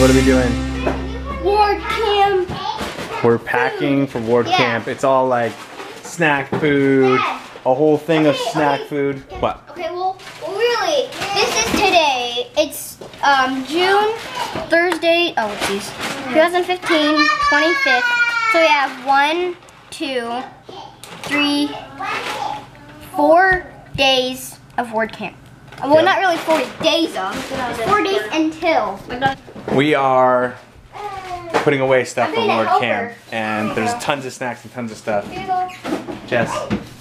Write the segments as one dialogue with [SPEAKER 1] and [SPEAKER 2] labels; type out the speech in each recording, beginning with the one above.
[SPEAKER 1] what are we doing?
[SPEAKER 2] Ward camp.
[SPEAKER 1] We're packing for ward camp. It's all like snack food, a whole thing of snack food. What?
[SPEAKER 2] Okay, well, really, this is today. It's June, Thursday, 2015, 25th. So we have 1, 2, 3, 4 days of ward camp. Well, not really 4 days of. It's 4 days until.
[SPEAKER 1] We are putting away stuff for ward camp, and there's tons of snacks and tons of stuff. Jess,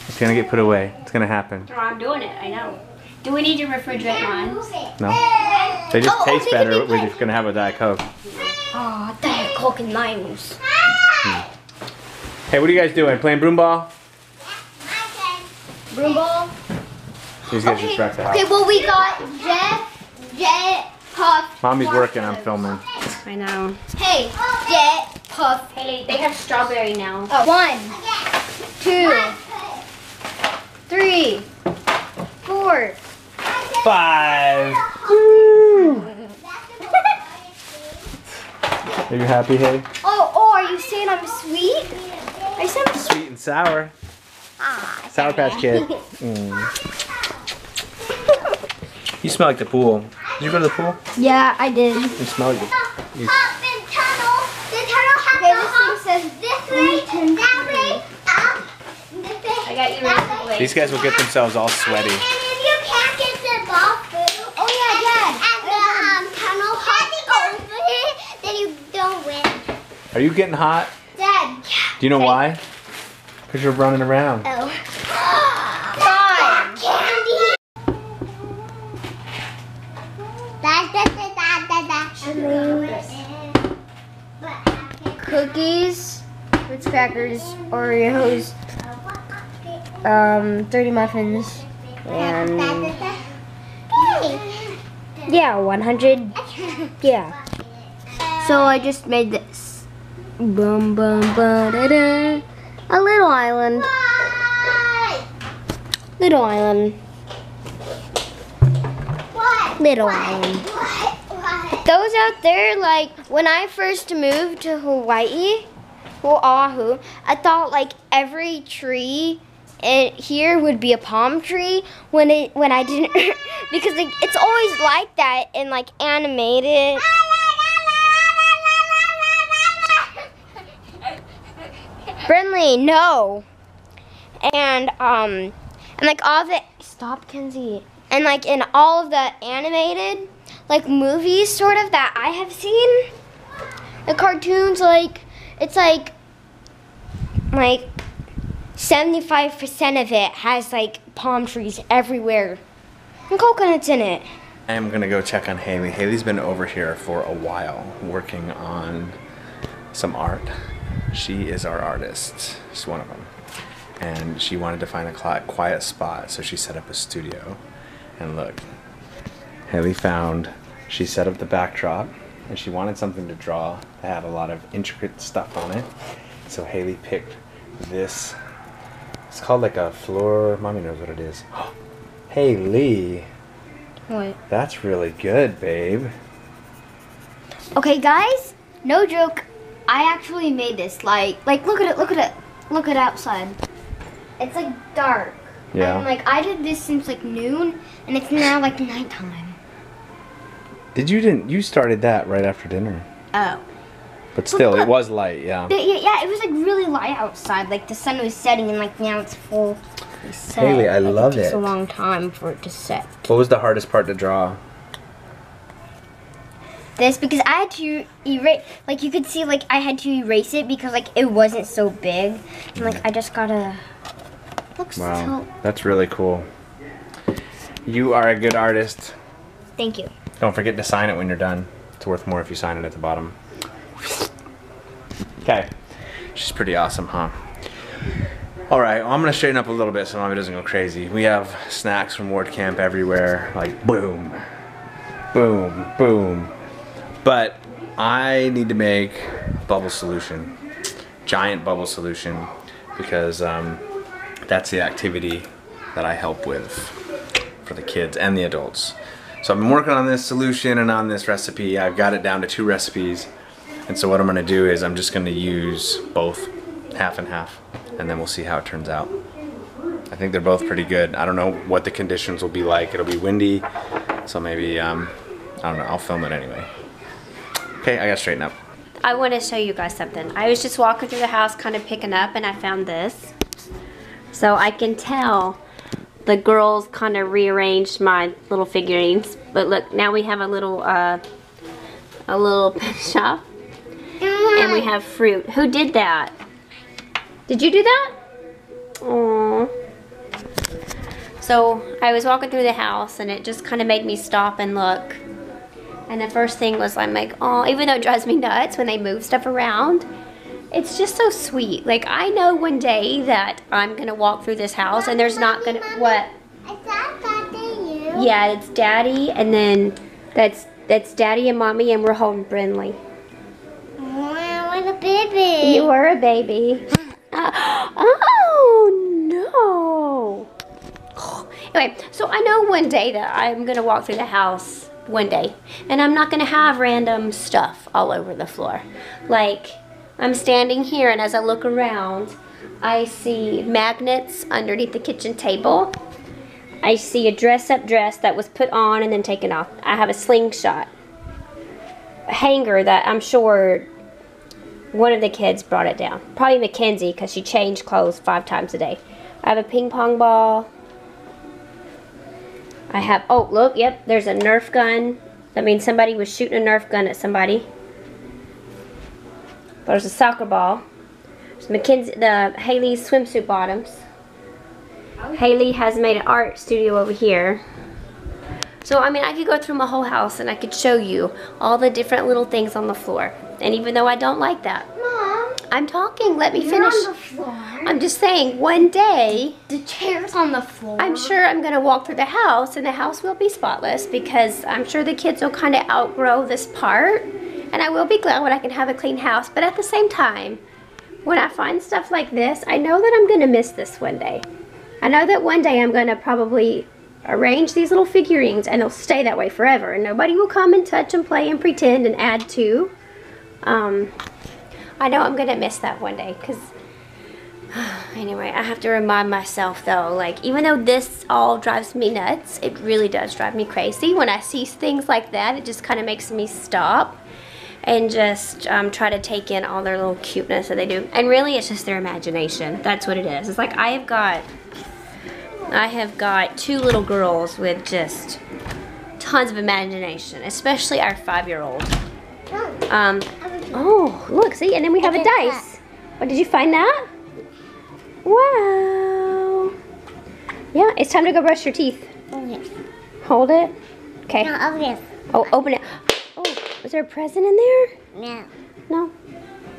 [SPEAKER 1] it's gonna get put away. It's gonna happen.
[SPEAKER 3] Oh, I'm doing it, I know. Do we need to refrigerate mine?
[SPEAKER 1] No. They just taste better if you're gonna have a Diet Coke.
[SPEAKER 2] Oh, Diet Coke and limes.
[SPEAKER 1] Hey, what are you guys doing? Playing broom ball?
[SPEAKER 2] Broom ball.
[SPEAKER 1] These guys just wrecked the house.
[SPEAKER 2] Okay, well, we got Jet, Puff.
[SPEAKER 1] Mommy's working, I'm filming.
[SPEAKER 3] I know.
[SPEAKER 2] Hey, Jet, Puff.
[SPEAKER 3] Hey, they have strawberry now.
[SPEAKER 2] 1, 2, 3, 4.
[SPEAKER 1] 5. Woo! Are you happy, hey?
[SPEAKER 2] Oh, are you saying I'm sweet? Are you saying I'm sweet?
[SPEAKER 1] Sweet and sour.
[SPEAKER 2] Ah,
[SPEAKER 1] Sour Patch Kid. You smell like the pool. Did you go to the pool?
[SPEAKER 2] Yeah, I did.
[SPEAKER 1] You smell like the pool.
[SPEAKER 2] The tunnel has this thing says this way, that way, up, this way.
[SPEAKER 3] I got you ready for the
[SPEAKER 1] These guys will get themselves all sweaty.
[SPEAKER 2] And if you can't get the ball through, oh yeah, Dad, and the tunnel hops over it, then you don't win.
[SPEAKER 1] Are you getting hot?
[SPEAKER 2] Dad.
[SPEAKER 1] Do you know why? Because you're running around.
[SPEAKER 2] Oh. Fine. Candy. Cookies, Ritz crackers, Oreos, 30 muffins, and yeah, 100. Yeah. So I just made this. Boom, boom, ba da da. A little island. Little island. Little island. Those out there, like, when I first moved to Hawaii, Oahu, I thought like every tree here would be a palm tree when I didn't, because like, it's always like that in like animated. Brinley, no. And like all the, stop, Kenzie. And like in all of the animated like movies sort of that I have seen, the cartoons, like it's like 75% of it has like palm trees everywhere and coconuts in it.
[SPEAKER 1] I'm gonna go check on Haley. Haley's been over here for a while working on some art. She is our artist. She's one of them. And she wanted to find a quiet spot, so she set up a studio. And look, Haley she set up the backdrop, and she wanted something to draw that had a lot of intricate stuff on it. So Haley picked this. It's called like a floor. Mommy knows what it is. Haley.
[SPEAKER 2] What?
[SPEAKER 1] That's really good, babe.
[SPEAKER 2] Okay, guys, no joke. I actually made this. Like look at it, look at it, look at outside. It's like dark.
[SPEAKER 1] Yeah.
[SPEAKER 2] And like I did this since like noon, and it's now like nighttime.
[SPEAKER 1] You started that right after dinner.
[SPEAKER 2] Oh.
[SPEAKER 1] But still, it was light, yeah.
[SPEAKER 2] Yeah, it was like really light outside. Like the sun was setting, and like now it's full set.
[SPEAKER 1] Haley, I love
[SPEAKER 2] it. It takes
[SPEAKER 1] it.
[SPEAKER 2] a long time for it to set.
[SPEAKER 1] What was the hardest part to draw?
[SPEAKER 2] This, because I had to erase, like you could see, like I had to erase it because like it wasn't so big, and like I just gotta. Looks
[SPEAKER 1] Wow,
[SPEAKER 2] so.
[SPEAKER 1] that's really cool. You are a good artist.
[SPEAKER 2] Thank you.
[SPEAKER 1] Don't forget to sign it when you're done. It's worth more if you sign it at the bottom. Okay, she's pretty awesome, huh? All right, well, I'm gonna straighten up a little bit so Mommy doesn't go crazy. We have snacks from ward camp everywhere, like boom, boom, boom. But I need to make bubble solution, giant bubble solution, because that's the activity that I help with for the kids and the adults. So I've been working on this solution and on this recipe. I've got it down to 2 recipes. And so what I'm gonna do is I'm just gonna use both half and half, and then we'll see how it turns out. I think they're both pretty good. I don't know what the conditions will be like. It'll be windy, so maybe, I don't know, I'll film it anyway. Okay, I gotta straighten up.
[SPEAKER 3] I want to show you guys something. I was just walking through the house kind of picking up, and I found this. So I can tell the girls kind of rearranged my little figurines. But look, now we have a little pet shop. And we have fruit. Who did that? Did you do that? Aww. So I was walking through the house and it just kind of made me stop and look. And the first thing was I'm like, oh, even though it drives me nuts when they move stuff around, it's just so sweet. Like, I know one day that I'm gonna walk through this house and there's not gonna, what?
[SPEAKER 2] Is that Daddy, you?
[SPEAKER 3] Yeah, it's Daddy, and then that's Daddy and Mommy, and we're holding Brinley.
[SPEAKER 2] Oh, what a baby.
[SPEAKER 3] You were a baby. Oh, no. Anyway, so I know one day that I'm gonna walk through the house one day, and I'm not gonna have random stuff all over the floor. Like, I'm standing here, and as I look around, I see magnets underneath the kitchen table. I see a dress-up dress that was put on and then taken off. I have a slingshot, a hanger that I'm sure one of the kids brought it down. Probably Mackenzie, because she changed clothes 5 times a day. I have a ping pong ball. I have, oh, look, yep, there's a Nerf gun. That means somebody was shooting a Nerf gun at somebody. There's a soccer ball. There's Mackenzie, Haley's swimsuit bottoms. Haley has made an art studio over here. So, I mean, I could go through my whole house and I could show you all the different little things on the floor. And even though I don't like that,
[SPEAKER 2] Mom,
[SPEAKER 3] I'm talking, let me
[SPEAKER 2] you're
[SPEAKER 3] finish.
[SPEAKER 2] on the floor.
[SPEAKER 3] I'm just saying, one day,
[SPEAKER 2] The chair's on the floor.
[SPEAKER 3] I'm sure I'm gonna walk through the house and the house will be spotless because I'm sure the kids will kind of outgrow this part. And I will be glad when I can have a clean house. But at the same time, when I find stuff like this, I know that I'm gonna miss this one day. I know that one day I'm gonna probably arrange these little figurines and they'll stay that way forever. And nobody will come and touch and play and pretend and add to. I know I'm gonna miss that one day because anyway, I have to remind myself though, like, even though this all drives me nuts, it really does drive me crazy. When I see things like that, it just kind of makes me stop and just try to take in all their little cuteness that they do. And really, it's just their imagination. That's what it is. It's like I have got 2 little girls with just tons of imagination, especially our 5-year-old. Oh, look, see, and then we have a dice. Oh, did you find that? Wow. Yeah, it's time to go brush your teeth.
[SPEAKER 2] Yes.
[SPEAKER 3] Hold it. Okay.
[SPEAKER 2] No, over this.
[SPEAKER 3] Oh, open it. Oh, is there a present in there?
[SPEAKER 2] No.
[SPEAKER 3] No?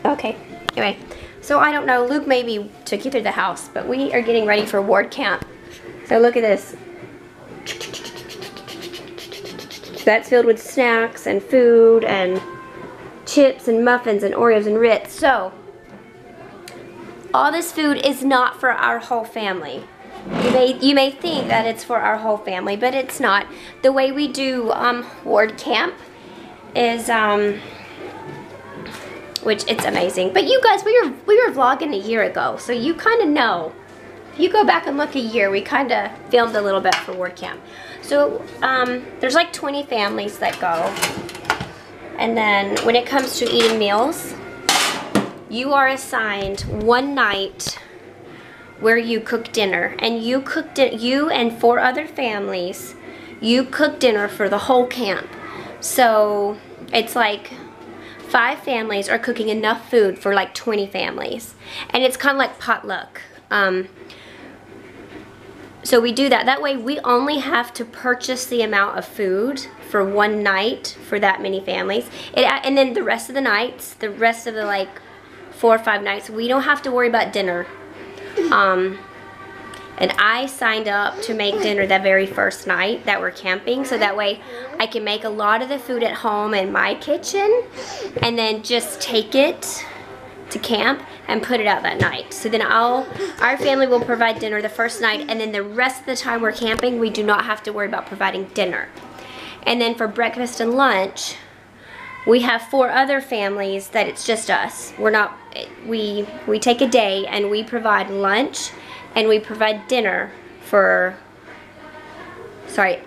[SPEAKER 3] Okay. Anyway, so I don't know. Luke maybe took you through the house, but we are getting ready for ward camp. So look at this. That's filled with snacks and food and chips and muffins and Oreos and Ritz. So, all this food is not for our whole family. You may think that it's for our whole family, but it's not. The way we do ward camp is, which it's amazing. But you guys, we were vlogging a year ago, so you kind of know. If you go back and look a year, we kind of filmed a little bit for ward camp. So there's like 20 families that go. And then when it comes to eating meals, you are assigned one night where you cook dinner. And you and 4 other families, you cook dinner for the whole camp. So it's like 5 families are cooking enough food for like 20 families. And it's kind of like potluck. So we do that. That way we only have to purchase the amount of food for one night for that many families. And then the rest of the nights, the rest of the like 4 or 5 nights, we don't have to worry about dinner. And I signed up to make dinner that very first night that we're camping, so that way I can make a lot of the food at home in my kitchen and then just take it to camp and put it out that night. So then our family will provide dinner the first night, and then the rest of the time we're camping, we do not have to worry about providing dinner. And then for breakfast and lunch, we have 4 other families that it's just us. We're not, we take a day and we provide lunch and we provide dinner for,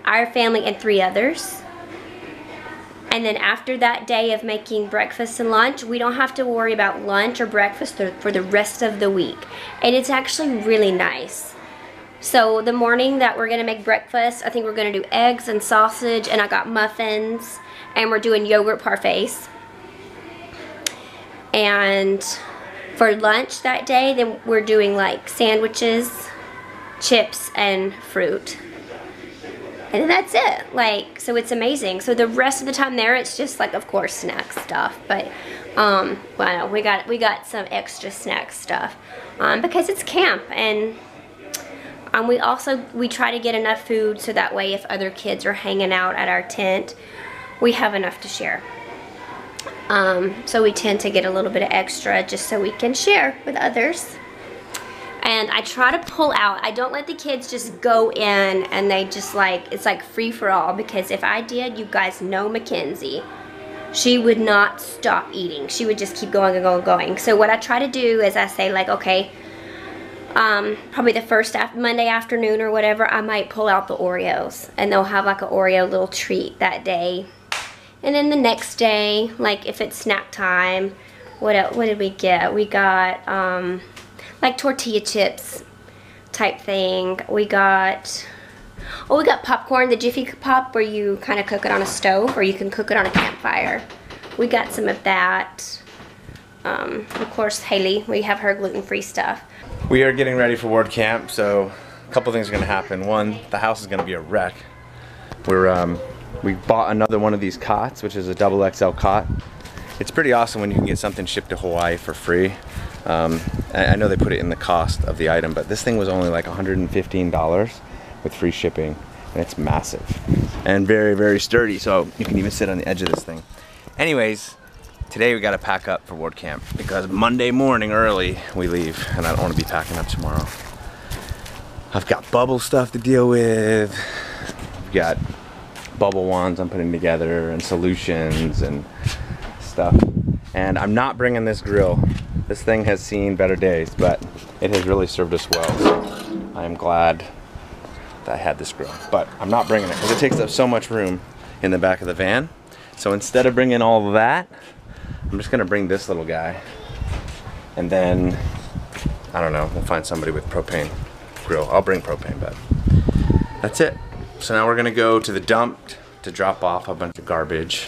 [SPEAKER 3] our family and 3 others. And then after that day of making breakfast and lunch, we don't have to worry about lunch or breakfast for the rest of the week. And it's actually really nice. So the morning that we're gonna make breakfast, I think we're gonna do eggs and sausage, and I got muffins, and we're doing yogurt parfaits. And for lunch that day, then we're doing like sandwiches, chips, and fruit. And then that's it. Like, so it's amazing. So the rest of the time there, it's just like, of course, snack stuff. But, well, we got some extra snack stuff because it's camp. And we try to get enough food so that way if other kids are hanging out at our tent, we have enough to share. So we tend to get a little bit of extra just so we can share with others. And I try to pull out. I don't let the kids just go in and they just like, it's like free for all, because if I did, you guys know Mackenzie. She would not stop eating. She would just keep going and going and going. So what I try to do is I say like, okay, probably the first Monday afternoon or whatever, I might pull out the Oreos and they'll have like an Oreo little treat that day. And then the next day, like if it's snack time, what did we get? We got like tortilla chips type thing. We got popcorn, the Jiffy Pop, where you kind of cook it on a stove or you can cook it on a campfire. We got some of that. Of course, Haley, we have her gluten-free stuff.
[SPEAKER 1] We are getting ready for ward camp, so a couple things are going to happen. One, the house is going to be a wreck. We bought another one of these cots, which is a XXL cot. It's pretty awesome when you can get something shipped to Hawaii for free. I know they put it in the cost of the item, but this thing was only like $115 with free shipping, and it's massive and very, very sturdy, so you can even sit on the edge of this thing. Anyways, today we got to pack up for ward camp because Monday morning early we leave, and I don't want to be packing up tomorrow. I've got bubble stuff to deal with. I've got bubble wands I'm putting together and solutions and stuff. And I'm not bringing this grill. This thing has seen better days, but it has really served us well. So I am glad that I had this grill, but I'm not bringing it because it takes up so much room in the back of the van. So instead of bringing all of that, I'm just gonna bring this little guy, and then I don't know, we'll find somebody with propane grill. I'll bring propane, but that's it. So now we're gonna go to the dump to drop off a bunch of garbage.